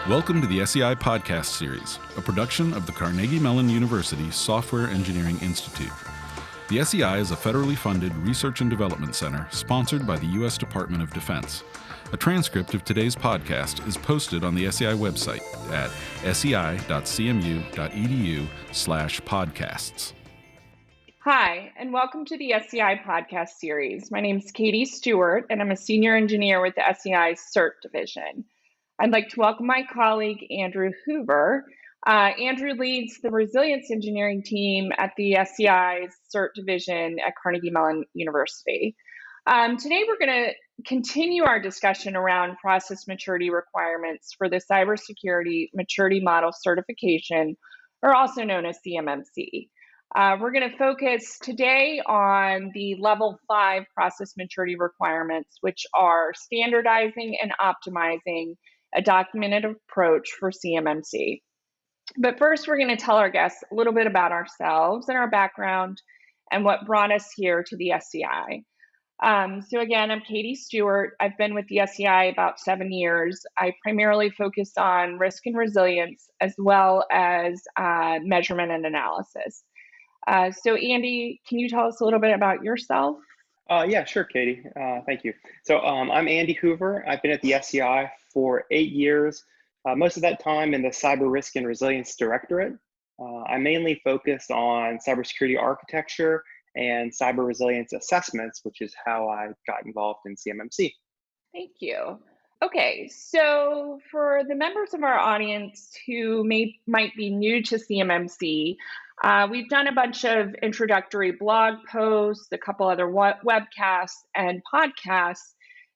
Welcome to the SEI Podcast series, a production of the Carnegie Mellon University Software Engineering Institute. The SEI is a federally funded research and development center sponsored by the U.S. Department of Defense. A transcript of today's podcast is posted on the SEI website at sei.cmu.edu/podcasts. Hi, and welcome to the SEI Podcast series. My name is Katie Stewart, and I'm a senior engineer with the SEI CERT division. I'd like to welcome my colleague, Andrew Hoover. Andrew leads the resilience engineering team at the SEI's CERT division at Carnegie Mellon University. Today, we're going to continue our discussion around process maturity requirements for the Cybersecurity Maturity Model Certification, or also known as CMMC. We're going to focus today on the Level 5 process maturity requirements, which are standardizing and optimizing a documented approach for CMMC. But first, we're going to tell our guests a little bit about ourselves and our background and what brought us here to the SEI. So again, I'm Katie Stewart. I've been with the SEI about 7 years. I primarily focus on risk and resilience as well as measurement and analysis. So Andy, can you tell us a little bit about yourself? Yeah, sure, Katie. Thank you. So I'm Andy Hoover. I've been at the SEI for 8 years, most of that time in the Cyber Risk and Resilience Directorate. I mainly focused on cybersecurity architecture and cyber resilience assessments, which is how I got involved in CMMC. Thank you. Okay, so for the members of our audience who might be new to CMMC, we've done a bunch of introductory blog posts, a couple other webcasts and podcasts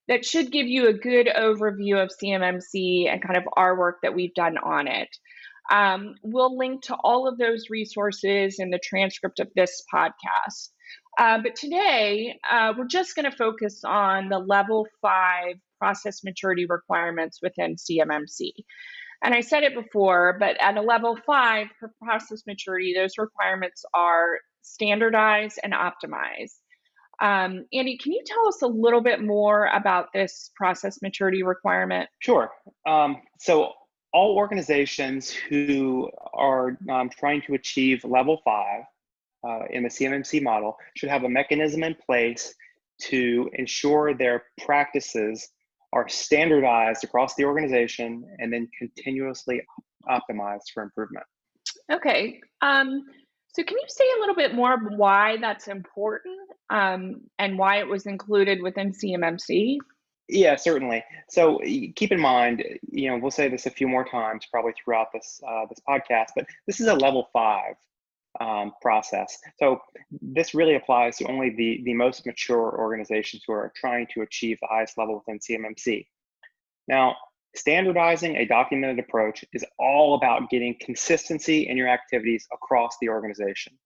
that should give you a good overview of CMMC and kind of our work that we've done on it. We'll link to all of those resources in the transcript of this podcast. But today, we're just going to focus on the Level 5 process maturity requirements within CMMC. And I said it before, but at a Level 5 for process maturity, those requirements are standardize and optimize. Andy, can you tell us a little bit more about this process maturity requirement? Sure. So all organizations who are trying to achieve Level 5 in the CMMC model should have a mechanism in place to ensure their practices are standardized across the organization and then continuously optimized for improvement. Okay. So can you say a little bit more why that's important and why it was included within CMMC? Yeah, certainly. So keep in mind, we'll say this a few more times probably throughout this podcast, but this is a Level 5 process. So this really applies to only the most mature organizations who are trying to achieve the highest level within CMMC. Now, standardizing a documented approach is all about getting consistency in your activities across the organization.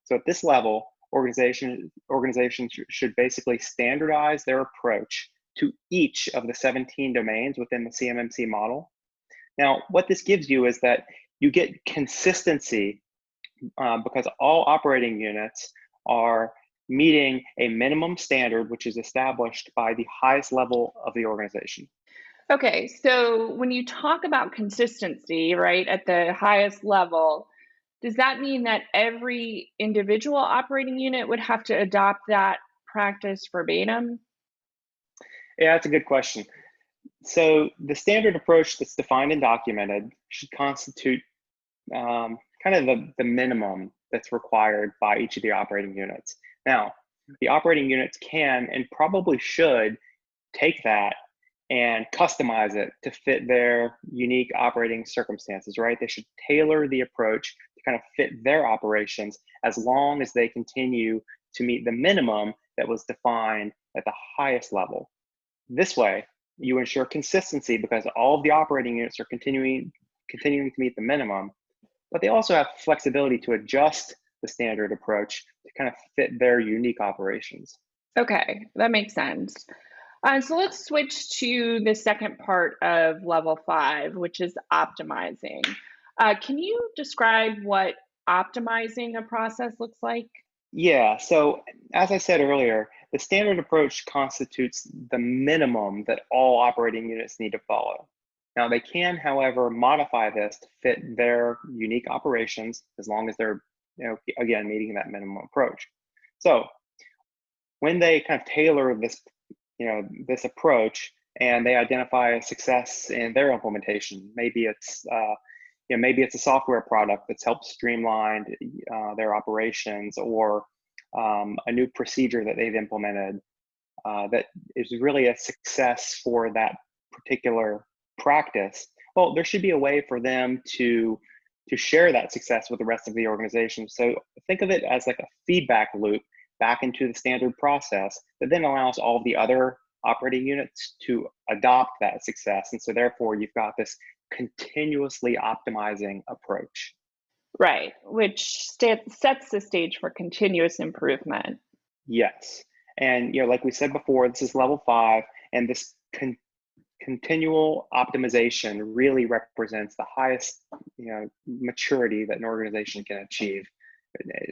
So at this level, organizations should basically standardize their approach to each of the 17 domains within the CMMC model. Now, what this gives you is that you get consistency because all operating units are meeting a minimum standard, which is established by the highest level of the organization. Okay, so when you talk about consistency, right, at the highest level, does that mean that every individual operating unit would have to adopt that practice verbatim? Yeah, that's a good question. So the standard approach that's defined and documented should constitute kind of the minimum that's required by each of the operating units. Now, the operating units can and probably should take that and customize it to fit their unique operating circumstances, right? They should tailor the approach to kind of fit their operations as long as they continue to meet the minimum that was defined at the highest level. This way, you ensure consistency because all of the operating units are continuing to meet the minimum, but they also have flexibility to adjust the standard approach to kind of fit their unique operations. Okay, that makes sense. So let's switch to the second part of Level 5, which is optimizing. Can you describe what optimizing a process looks like? Yeah, so as I said earlier, the standard approach constitutes the minimum that all operating units need to follow. Now, they can, however, modify this to fit their unique operations as long as they're, again, meeting that minimum approach. So when they kind of tailor this, this approach and they identify a success in their implementation, maybe it's a software product that's helped streamline their operations, or a new procedure that they've implemented that is really a success for that particular practice. Well, there should be a way for them to share that success with the rest of the organization. So think of it as like a feedback loop back into the standard process that then allows all of the other operating units to adopt that success. And so therefore you've got this continuously optimizing approach. Right, which sets the stage for continuous improvement. Yes. And like we said before, this is level 5, and this continual optimization really represents the highest maturity that an organization can achieve,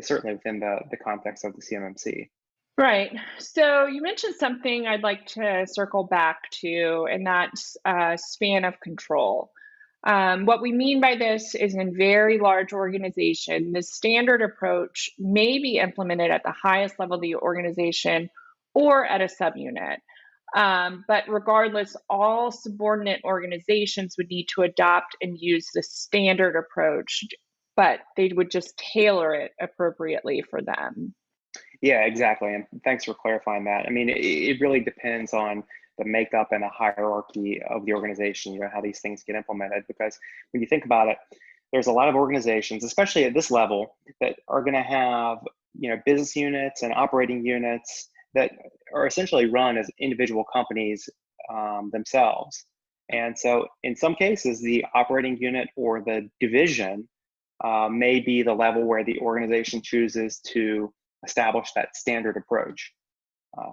certainly within the context of the CMMC. Right. So you mentioned something I'd like to circle back to, and that's span of control. What we mean by this is, in very large organization, the standard approach may be implemented at the highest level of the organization or at a subunit. But regardless, all subordinate organizations would need to adopt and use the standard approach, but they would just tailor it appropriately for them. Yeah, exactly. And thanks for clarifying that. I mean, it really depends on the makeup and the hierarchy of the organization, how these things get implemented. Because when you think about it, there's a lot of organizations, especially at this level, that are going to have, business units and operating units that are essentially run as individual companies themselves. And so in some cases, the operating unit or the division may be the level where the organization chooses to establish that standard approach.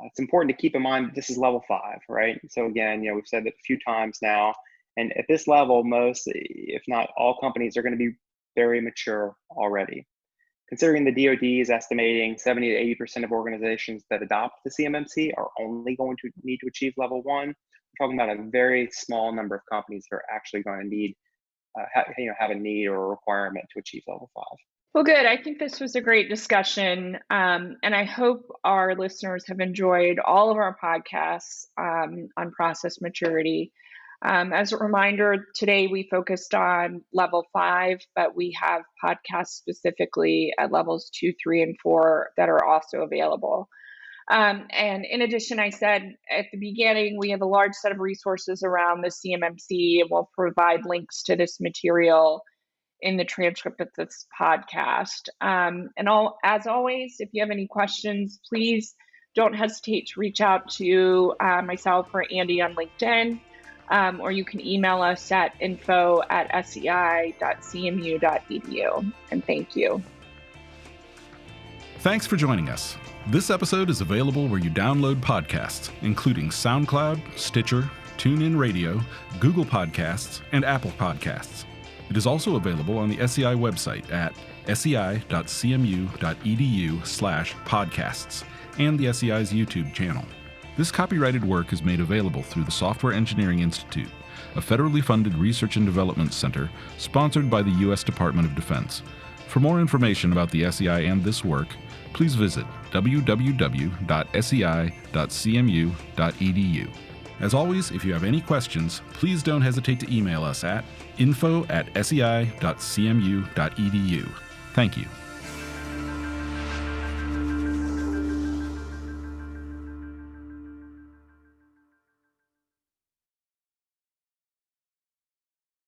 It's important to keep in mind that this is level 5, right? So again, we've said that a few times now, and at this level, most, if not all companies are going to be very mature already. Considering the DoD is estimating 70 to 80% of organizations that adopt the CMMC are only going to need to achieve level 1, we're talking about a very small number of companies that are actually going to need, have a need or a requirement to achieve level 5. Well, good. I think this was a great discussion, and I hope our listeners have enjoyed all of our podcasts on process maturity. As a reminder, today we focused on level 5, but we have podcasts specifically at levels 2, 3, and 4 that are also available. And in addition, I said at the beginning, we have a large set of resources around the CMMC, and we'll provide links to this material in the transcript of this podcast. As always, if you have any questions, please don't hesitate to reach out to myself or Andy on LinkedIn, or you can email us at info@sei.cmu.edu. And thank you. Thanks for joining us. This episode is available where you download podcasts, including SoundCloud, Stitcher, TuneIn Radio, Google Podcasts, and Apple Podcasts. It is also available on the SEI website at sei.cmu.edu/podcasts and the SEI's YouTube channel. This copyrighted work is made available through the Software Engineering Institute, a federally funded research and development center sponsored by the U.S. Department of Defense. For more information about the SEI and this work, please visit www.sei.cmu.edu. As always, if you have any questions, please don't hesitate to email us at info@sei.cmu.edu. Thank you.